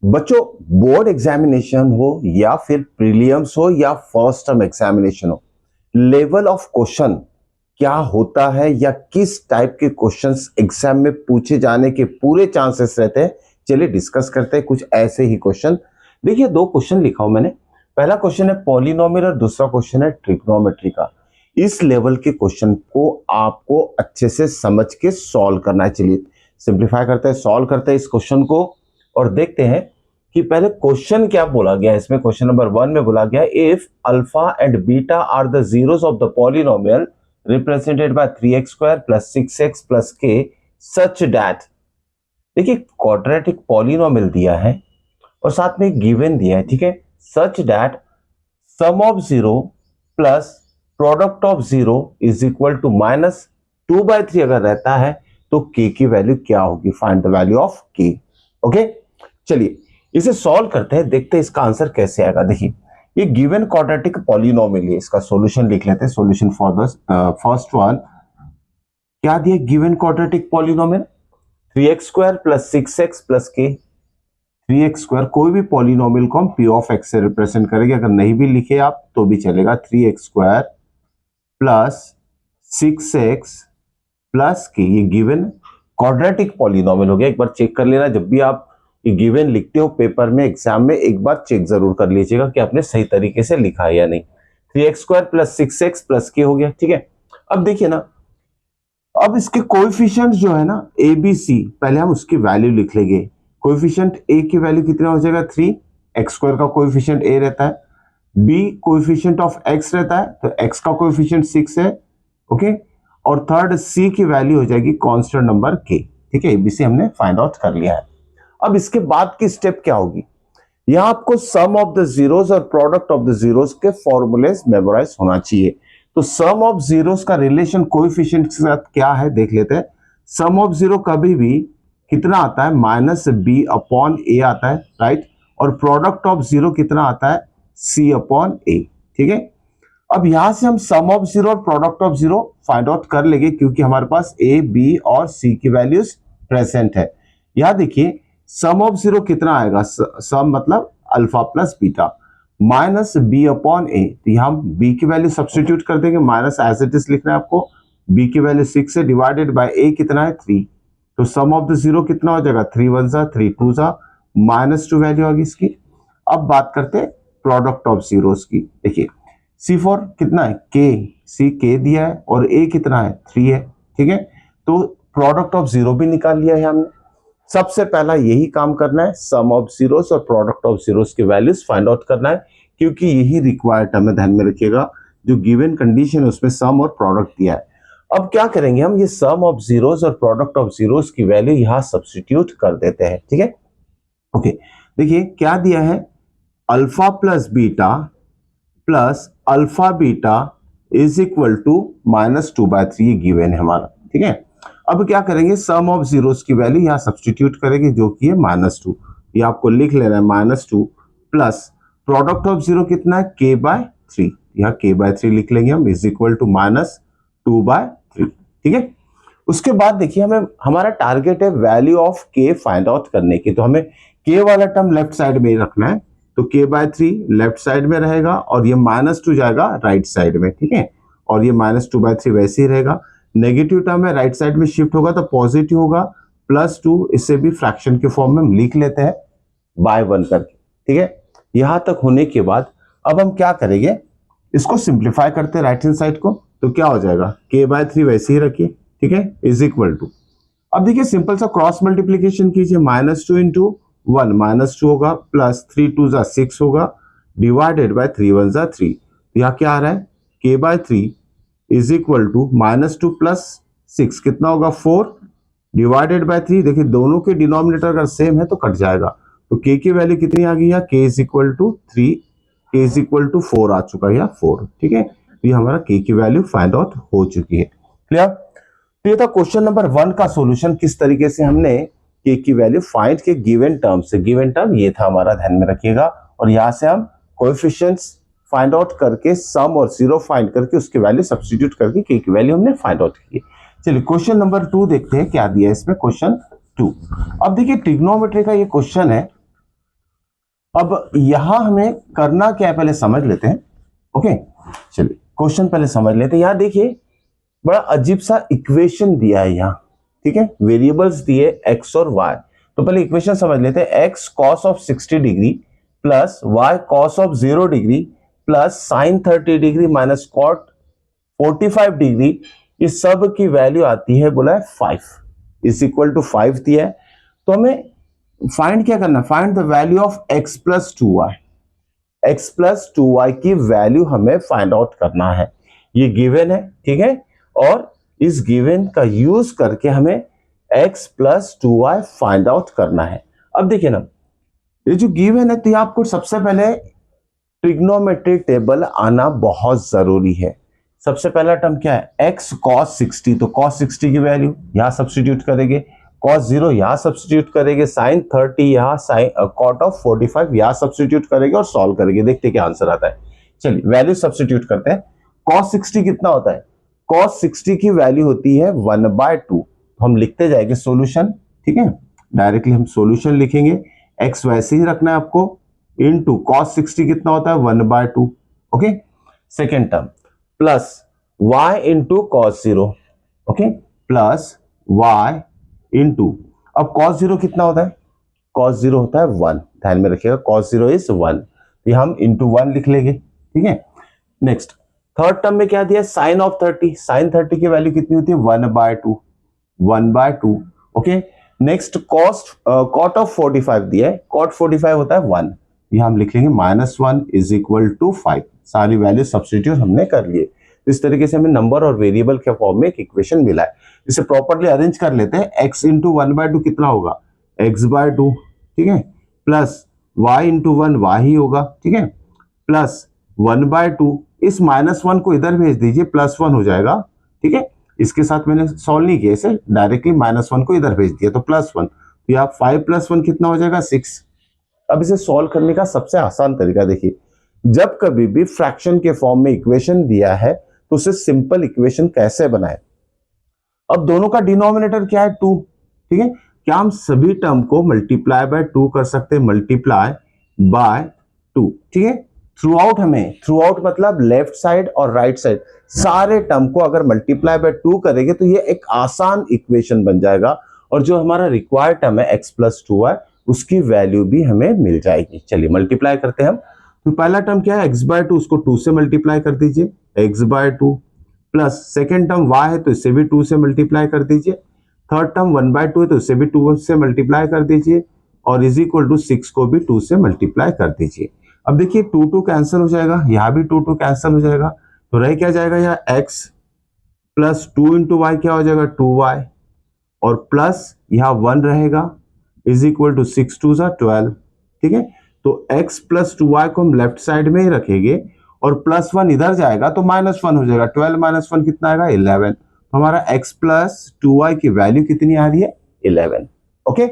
बच्चों, board examination हो या फिर प्रीलियम्स हो या फर्स्ट टर्म एग्जामिनेशन हो, लेवल ऑफ क्वेश्चन क्या होता है या किस टाइप के क्वेश्चंस एग्जाम में पूछे जाने के पूरे चांसेस रहते हैं, चलिए डिस्कस करते हैं कुछ ऐसे ही क्वेश्चन। देखिए, दो क्वेश्चन लिखा हूं मैंने। पहला क्वेश्चन है पॉलिनोमियल और दूसरा क्वेश्चन है ट्रिग्नोमेट्री का। इस लेवल के क्वेश्चन को आपको अच्छे से समझ के सॉल्व करना है। चलिए सिंप्लीफाई करते हैं, सॉल्व करते हैं इस क्वेश्चन को और देखते हैं कि पहले क्वेश्चन क्या बोला गया है। इसमें क्वेश्चन नंबर 1 में बोला गया if alpha and beta are the zeros of the polynomial represented by 3x square plus 6x plus k such that. देखिए, क्वाड्रेटिक पॉलिनोमियल दिया है और साथ में गिवन दिया है, ठीक है। Such that sum of zero plus product of zero is equal to -2/3 अगर रहता है तो k की वैल्यू क्या होगी, find the value of k। Okay, चलिए इसे सॉल्व करते हैं, देखते हैं इसका आंसर कैसे आएगा। देखिए, ये गिवन क्वाड्रेटिक पॉलिनोमियल है, इसका सॉल्यूशन लिख लेते हैं। Solution for the first one क्या दिया, given quadratic polynomial 3x square plus 6x plus k। 3x square कोई भी पॉलिनोमियल को हम p ऑफ x से रिप्रेजेंट करेंगे, अगर नहीं भी लिखे आप तो भी चलेगा। 3x square plus 6x plus k, ये गिवन क्वाड्रेटिक पॉलिनोमियल हो गया। एक बार चेक कर लेना, जब भी आप ये गिवन लिखते हो पेपर में, एग्जाम में, एक बार चेक जरूर कर लीजिएगा कि आपने सही तरीके से लिखा है या नहीं। 3x square plus 6x plus k हो गया, ठीक है। अब देखिए ना, अब इसके कोएफिशिएंट जो है ना ए बी सी, पहले हम उसकी वैल्यू लिख लेंगे। कोएफिशिएंट ए की वैल्यू कितना हो जाएगा 3, एक्स स्क्वायर का कोएफिशिएंट ए रहता है, बी कोएफिशिएंट ऑफ एक्स रहता है तो एक्स का कोएफिशिएंट 6 है, ओके। और थर्ड सी की वैल्यू हो जाएगी कांस्टेंट नंबर के, ठीक है। एबीसी हमने फाइंड आउट कर लिया है। अब इसके बाद की स्टेप क्या होगी, यहां आपको सम ऑफ द जीरोस और प्रोडक्ट ऑफ द जीरोस के फॉर्मूलेस मेमोराइज होना चाहिए। तो सम ऑफ जीरोस का रिलेशन कोएफिशिएंट के साथ क्या है देख लेते हैं। सम ऑफ जीरो कभी भी कितना आता है, -b अपॉन ए आता है, राइट। और प्रोडक्ट ऑफ जीरो कितना आता है, c अपॉन ए, ठीक है। अब यहां से हम सम ऑफ जीरो और product of zero find out कर लेंगे क्योंकि हमारे पास a b और c की वैल्यूज प्रेजेंट है। यहां देखिए, सम ऑफ जीरो कितना आएगा, सम मतलब alpha plus beta minus B upon A. तो यहां हम b की वैल्यू सब्सटीट्यूट कर देंगे, माइनस एज इट इज लिखना है आपको। b की वैल्यू 6 है, डिवाइडेड बाय a कितना है 3। तो सम ऑफ द जीरो कितना हो जाएगा, 3 1 जा 3 2 जा, -2 वैल्यू आ गई इसकी। अब बात करते हैं प्रोडक्ट ऑफ जीरोस की। देखिए, C4 कितना है, k, c k दिया है और a कितना है 3 है, ठीक है। तो प्रोडक्ट ऑफ जीरो भी निकाल लिया है हमने। सबसे पहला यही काम करना है, सम ऑफ जीरोस और प्रोडक्ट ऑफ जीरोस के वैल्यूज फाइंड आउट करना है, क्योंकि यही रिक्वायर्ड टर्म है। ध्यान में रखिएगा, जो गिवन कंडीशन है उसमें सम और प्रोडक्ट दिया है। अब क्या करेंगे हम, ये सम ऑफ जीरोस और प्रोडक्ट ऑफ जीरोस की वैल्यू यहां सब्स्टिट्यूट कर देते हैं, ठीक है। ओके, देखिए क्या दिया है, alpha plus beta plus alpha beta is equal to -2/3, ये गिवन है हमारा, ठीक है। अब क्या करेंगे, सम ऑफ जीरोस की वैल्यू यहां सब्स्टिट्यूट करेंगे जो कि है -2, ये आपको लिख लेना है -2 प्लस प्रोडक्ट ऑफ जीरो कितना है k/3, यहां k/3 लिख लेंगे हम, इज इक्वल टू -2/3, ठीक है। उसके बाद देखिए, हमें हमारा टारगेट है value of k find out करने की, तो हमें k वाला टर्म लेफ्ट साइड में ही रखना है। तो k/3 लेफ्ट साइड में रहेगा और ये -2 जाएगा राइट साइड में, ठीक है। और ये -2/3 वैसे ही रहेगा। नेगेटिव टर्म है, राइट साइड में शिफ्ट होगा तो पॉजिटिव होगा, +2, इससे भी फ्रैक्शन के फॉर्म में हम लिख लेते हैं बाय 1 करके, ठीक है। यहां तक होने के बाद अब हम क्या करेंगे, इसको सिंप्लीफाई करते हैं राइट हैंड साइड को। तो क्या हो जाएगा, k/3 वैसे ही रखिए, ठीक है, इज इक्वल टू। अब देखिए, सिंपल सा क्रॉस मल्टीप्लीकेशन कीजिए, -2 इंटू 1 -2 होगा, प्लस 3 2 जा 6 होगा, डिवाइडेड बाय 3 1 जा 3। तो यहाँ क्या आ रहा है, k/3 is equal to -2 plus 6 कितना होगा 4, डिवाइडेड बाय 3। देखिए, दोनों के डिनोमिनेटर अगर सेम है तो कट जाएगा। तो k की वैल्यू कितनी आ गई है, k is equal to 3, k is equal to 4 आ चुका है, 4, ठीक है। तो ये हमारा k की वैल्यू फाइंड आउट हो चुकी है। क्लियर। तो ये था क्वेश्चन नंबर 1 का सॉल्यूशन, किस तरीके से हमने k की वैल्यू फाइंड के गिवन टर्म से। गिवन टर्म ये था हमारा, ध्यान में रखिएगा। और यहां से हम कोएफिशिएंट्स फाइंड आउट करके, सम और जीरो फाइंड करके उसकी वैल्यू सब्स्टिट्यूट करके k की वैल्यू हमने फाइंड आउट की। चलिए क्वेश्चन नंबर 2 देखते हैं क्या दिया है इसमें। क्वेश्चन 2, अब देखिए ट्रिग्नोमेट्री का ये क्वेश्चन है। अब यहां हमें करना क्या है पहले समझ लेते हैं। ओके, चलिए क्वेश्चन पहले समझ लेते हैं। यहां देखिए बड़ा अजीब सा इक्वेशन दिया है यहाँ, ठीक है, वेरिएबल्स दिए एक्स और वाई। तो पहले इक्वेशन समझ लेते हैं। X cos of 60 degree plus y cos of 0 degree plus sine 30 degree minus cot 45 degree, इस सब की वैल्यू आती है, बोला है 5 इज इक्वल टू 5 दिया है। तो हमें फाइंड क्या करना है, find the value of x plus 2y। X plus 2y की वैल्यू हमें फाइंड आउट करना है। ये गिवन है, ठीक है, और इस गिवन का यूज करके हमें x plus 2y find out करना है। अब देखिए ना, ये जो गिवन है तो ये आपको सबसे पहले ट्रिग्नोमेट्री टेबल आना बहुत जरूरी है। सबसे पहला टर्म क्या है, x cos 60, तो cos 60 की वैल्यू यहां सब्स्टिट्यूट करेंगे, cos 0 यहां सब्स्टिट्यूट करेंगे, sin 30 यहां साइन cot ऑफ 45 यहां सब्स्टिट्यूट करेंगे और सॉल्व करेंगे, देखते क्या आंसर आता है। चलिए वैल्यू सब्स्टिट्यूट करते हैं। cos 60 कितना होता है, cos 60 की वैल्यू होती है 1/2। हम लिखते जाएंगे सॉल्यूशन, ठीक है, डायरेक्टली हम सॉल्यूशन लिखेंगे। x वैसे ही रखना है आपको, इनटू cos 60 कितना होता है 1/2। Okay, second term plus y into cos 0, okay, plus y into, अब cos 0 कितना होता है, cos 0 होता है 1, ध्यान में रखिएगा cos 0 इज 1, ये हम इंटू 1 लिख लेंगे, ठीक है। नेक्स्ट थर्ड टर्म में क्या दिया, साइन ऑफ 30, साइन 30 की वैल्यू कितनी होती है 1/2, 1/2। ओके, नेक्स्ट कॉट ऑफ 45 दिया है, कॉट 45 होता है 1, ये हम लिख लेंगे -1 इज इक्वल टू 5। सारी वैल्यू सब्स्टिट्यूट हमने कर लिए। इस तरीके से हमें नंबर और वेरिएबल के फॉर्म में एक इक्वेशन मिला है। इसे प्रॉपर्ली अरेंज कर लेते हैं। x इंटू 1/2 कितना होगा, x/2, ठीक है, प्लस y इंटू 1 y ही होगा, ठीक है, प्लस 1/2, इस -1 को इधर भेज दीजिए, +1 हो जाएगा, ठीक है। इसके साथ मैंने सॉल्व नहीं किया, इसे डायरेक्टली -1 को इधर भेज दिया, तो +1, तो यहाँ 5 + 1 कितना हो जाएगा 6। अब इसे सॉल्व करने का सबसे आसान तरीका देखिए, जब कभी भी फ्रैक्शन के फॉर्म में इक्वेशन दिया है तो उसे सिंपल इक्वेशन कैसे बनाए। अब दोनों का डिनोमिनेटर क्या है 2, ठीक है, क्या हम सभी टर्म को मल्टीप्लाई बाय 2 कर सकते हैं, मल्टीप्लाई बाय 2, ठीक है। थ्रू आउट, हमें थ्रू आउट मतलब लेफ्ट साइड और राइट साइड सारे टर्म को अगर मल्टीप्लाई बाय 2 करेंगे तो ये एक आसान इक्वेशन बन जाएगा, और जो हमारा रिक्वायर्ड टर्म है x प्लस 2y उसकी वैल्यू भी हमें मिल जाएगी। चलिए मल्टीप्लाई करते हैं हम। तो पहला टर्म क्या है x/2, उसको 2 से मल्टीप्लाई कर दीजिए, x/2 plus second term y है तो इसे भी 2 से मल्टीप्लाई कर दीजिए, थर्ड टर्म 1/2 है तो इसे भी 2 से मल्टीप्लाई कर दीजिए, और इज इक्वल टू 6 को भी 2 से मल्टीप्लाई कर दीजिए। अब देखिए 2 कैंसिल हो जाएगा, यहां भी 2 कैंसिल हो जाएगा, तो रह क्या जाएगा यहाँ x प्लस 2 इंटू वाई क्या हो जाएगा 2y, और प्लस यहाँ 1 रहेगा, इज इक्वल टू 6 2 12, ठीक है। तो x प्लस 2y को हम लेफ्ट साइड में ही रखेंगे, और +1 इधर जाएगा तो -1 हो जाएगा, 12 - 1 कितना आएगा 11। तो हमारा x प्लस 2y की वैल्यू कितनी आ रही है 11। ओके,